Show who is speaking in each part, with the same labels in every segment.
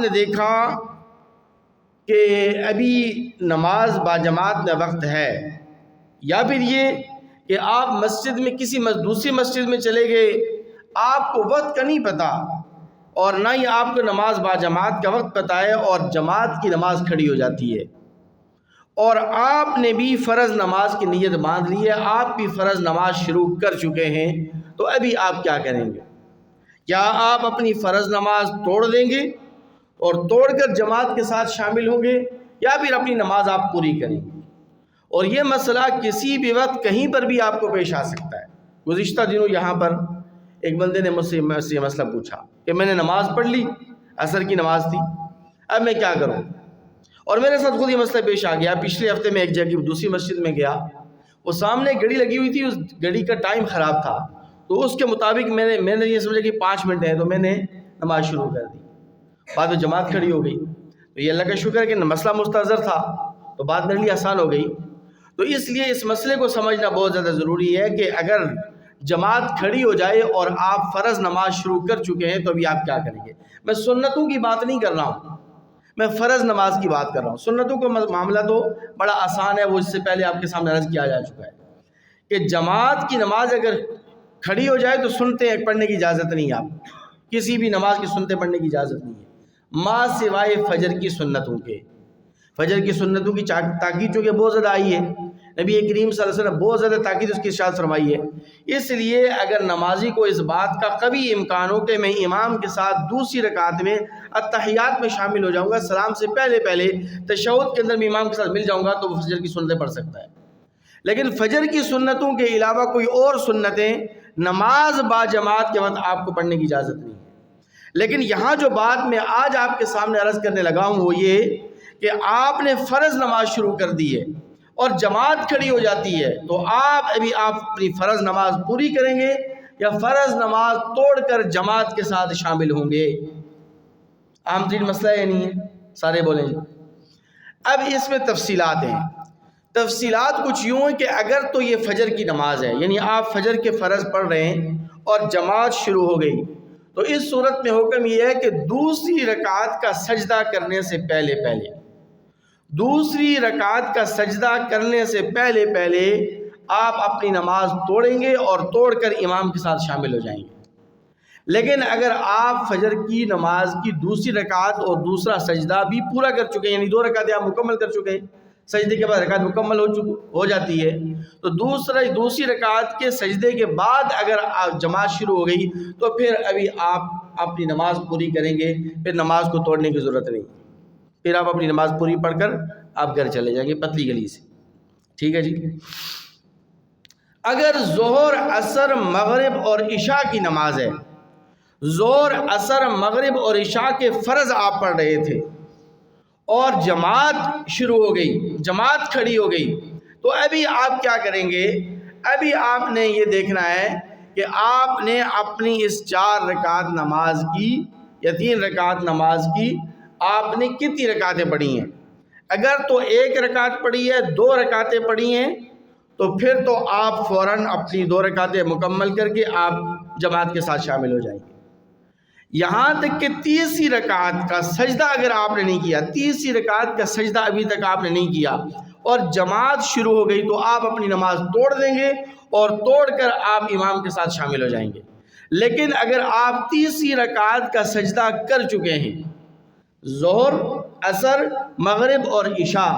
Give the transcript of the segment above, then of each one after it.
Speaker 1: نے دیکھا کہ ابھی نماز باجماعت میں وقت ہے، یا پھر یہ کہ آپ مسجد میں کسی دوسری مسجد میں چلے گئے، آپ کو وقت کا نہیں پتہ اور نہ ہی آپ کو نماز باجماعت کا وقت پتہ ہے، اور جماعت کی نماز کھڑی ہو جاتی ہے، اور آپ نے بھی فرض نماز کی نیت باندھ لی ہے، آپ بھی فرض نماز شروع کر چکے ہیں، تو ابھی آپ کیا کریں گے؟ کیا آپ اپنی فرض نماز توڑ دیں گے اور توڑ کر جماعت کے ساتھ شامل ہوں گے، یا پھر اپنی نماز آپ پوری کریں گے؟ اور یہ مسئلہ کسی بھی وقت کہیں پر بھی آپ کو پیش آ سکتا ہے۔ گزشتہ دنوں یہاں پر ایک بندے نے مجھ سے یہ مسئلہ پوچھا کہ میں نے نماز پڑھ لی، عصر کی نماز تھی، اب میں کیا کروں؟ اور میرے ساتھ خود یہ مسئلہ پیش آ گیا۔ پچھلے ہفتے میں ایک جگہ دوسری مسجد میں گیا، وہ سامنے گھڑی لگی ہوئی تھی، اس گھڑی کا ٹائم خراب تھا، تو اس کے مطابق میں نے یہ سمجھا کہ 5 منٹ ہے، تو میں نے نماز شروع کر دی۔ بعد میں جماعت کھڑی ہو گئی، تو یہ اللہ کا شکر ہے کہ مسئلہ مستحضر تھا تو بات میرے لیے آسان ہو گئی۔ تو اس لیے اس مسئلے کو سمجھنا بہت زیادہ ضروری ہے کہ اگر جماعت کھڑی ہو جائے اور آپ فرض نماز شروع کر چکے ہیں تو ابھی آپ کیا کریں گے؟ میں سنتوں کی بات نہیں کر رہا ہوں، میں فرض نماز کی بات کر رہا ہوں۔ سنتوں کا معاملہ تو بڑا آسان ہے، وہ اس سے پہلے آپ کے سامنے عرض کیا جا چکا ہے کہ جماعت کی نماز اگر کھڑی ہو جائے تو سنتے پڑھنے کی اجازت نہیں ہے، آپ کسی بھی نماز کی سنتے پڑھنے کی اجازت نہیں ہے، ما سوائے فجر کی سنتوں کے۔ فجر کی سنتوں کی تاکید چونکہ بہت زیادہ آئی ہے، نبی کریم صلی اللہ علیہ وسلم بہت زیادہ تاکید اس کی ارشاد فرمائی ہے۔ اس لیے اگر نمازی کو اس بات کا قوی امکان ہو کہ میں امام کے ساتھ دوسری رکعت میں اتحیات میں شامل ہو جاؤں گا، سلام سے پہلے تشہد کے اندر میں امام کے ساتھ مل جاؤں گا، تو وہ فجر کی سنتیں پڑھ سکتا ہے۔ لیکن فجر کی سنتوں کے علاوہ کوئی اور سنتیں نماز با جماعت کے وقت آپ کو پڑھنے کی اجازت نہیں ہے۔ لیکن یہاں جو بات میں آج آپ کے سامنے عرض کرنے لگا ہوں وہ یہ کہ آپ نے فرض نماز شروع کر دی ہے اور جماعت کھڑی ہو جاتی ہے، تو آپ اپنی فرض نماز پوری کریں گے یا فرض نماز توڑ کر جماعت کے ساتھ شامل ہوں گے؟ عام ترین مسئلہ یہ نہیں ہے، سارے بولیں جی۔ اب اس میں تفصیلات ہیں، تفصیلات کچھ یوں ہیں کہ اگر تو یہ فجر کی نماز ہے، یعنی آپ فجر کے فرض پڑھ رہے ہیں اور جماعت شروع ہو گئی، تو اس صورت میں حکم یہ ہے کہ دوسری رکعت کا سجدہ کرنے سے پہلے آپ اپنی نماز توڑیں گے اور توڑ کر امام کے ساتھ شامل ہو جائیں گے۔ لیکن اگر آپ فجر کی نماز کی دوسری رکعت اور دوسرا سجدہ بھی پورا کر چکے ہیں، یعنی 2 رکعتیں آپ مکمل کر چکے ہیں، سجدے کے بعد رکعت مکمل ہو جاتی ہے، تو دوسری رکعت کے سجدے کے بعد اگر جماعت شروع ہو گئی تو پھر ابھی آپ اپنی نماز پوری کریں گے، پھر نماز کو توڑنے کی ضرورت نہیں، پھر آپ اپنی نماز پوری پڑھ کر آپ گھر چلے جائیں گے پتلی گلی سے۔ ٹھیک ہے جی۔ اگر ظہر، عصر، مغرب اور عشاء کی نماز ہے، ظہر، عصر، مغرب اور عشاء کے فرض آپ پڑھ رہے تھے اور جماعت شروع ہو گئی، جماعت کھڑی ہو گئی، تو ابھی آپ کیا کریں گے؟ ابھی آپ نے یہ دیکھنا ہے کہ آپ نے اپنی اس 4 رکعت نماز کی یا 3 رکعت نماز کی آپ نے کتنی رکعتیں پڑھی ہیں۔ اگر تو 1 رکعت پڑھی ہے، 2 رکعتیں پڑھی ہیں، تو پھر تو آپ فوراً اپنی 2 رکعتیں مکمل کر کے آپ جماعت کے ساتھ شامل ہو جائیں گے۔ یہاں تک کہ تیسری رکعت کا سجدہ اگر آپ نے نہیں کیا، تیسری رکعت کا سجدہ ابھی تک آپ نے نہیں کیا اور جماعت شروع ہو گئی، تو آپ اپنی نماز توڑ دیں گے اور توڑ کر آپ امام کے ساتھ شامل ہو جائیں گے۔ لیکن اگر آپ تیسری رکعت کا سجدہ کر چکے ہیں، ظہر، عصر، مغرب اور عشاء،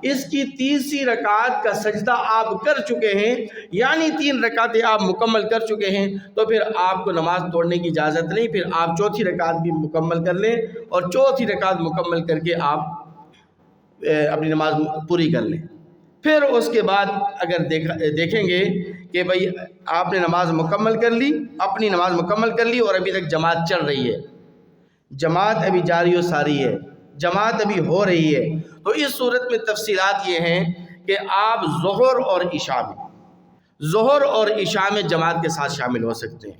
Speaker 1: اس کی تیسری رکعت کا سجدہ آپ کر چکے ہیں، یعنی 3 رکعتیں آپ مکمل کر چکے ہیں، تو پھر آپ کو نماز توڑنے کی اجازت نہیں، پھر آپ چوتھی رکعت بھی مکمل کر لیں اور چوتھی رکعت مکمل کر کے آپ اپنی نماز پوری کر لیں۔ پھر اس کے بعد اگر دیکھیں گے کہ بھئی آپ نے نماز مکمل کر لی، اپنی نماز مکمل کر لی اور ابھی تک جماعت چل رہی ہے، جماعت ابھی جاری و ساری ہے، جماعت ابھی ہو رہی ہے، تو اس صورت میں تفصیلات یہ ہیں کہ آپ ظہر اور عشاء میں جماعت کے ساتھ شامل ہو سکتے ہیں،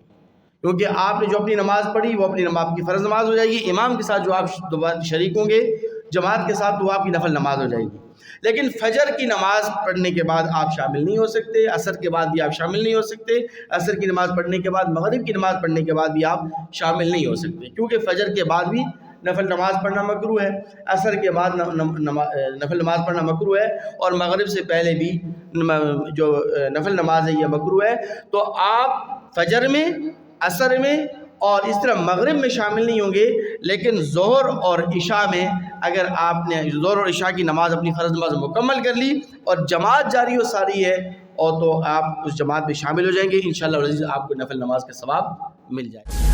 Speaker 1: کیونکہ آپ نے جو اپنی نماز پڑھی وہ اپنی آپ کی فرض نماز ہو جائے گی، امام کے ساتھ جو آپ شریک ہوں گے جماعت کے ساتھ، تو آپ کی نفل نماز ہو جائے گی۔ لیکن فجر کی نماز پڑھنے کے بعد آپ شامل نہیں ہو سکتے، عصر کے بعد بھی آپ شامل نہیں ہو سکتے، عصر کی نماز پڑھنے کے بعد، مغرب کی نماز پڑھنے کے بعد بھی آپ شامل نہیں ہو سکتے، کیونکہ فجر کے بعد بھی نفل نماز پڑھنا مکروہ ہے، عصر کے بعد نفل نماز پڑھنا مکروہ ہے، اور مغرب سے پہلے بھی جو نفل نماز ہے یہ مکروہ ہے۔ تو آپ فجر میں، عصر میں اور اس طرح مغرب میں شامل نہیں ہوں گے، لیکن ظہر اور عشاء میں اگر آپ نے ظہر اور عشاء کی نماز اپنی فرض نماز مکمل کر لی اور جماعت جاری و ساری ہے، اور تو آپ اس جماعت میں شامل ہو جائیں گے، انشاءاللہ العزیز آپ کو نفل نماز کا ثواب مل جائے گا۔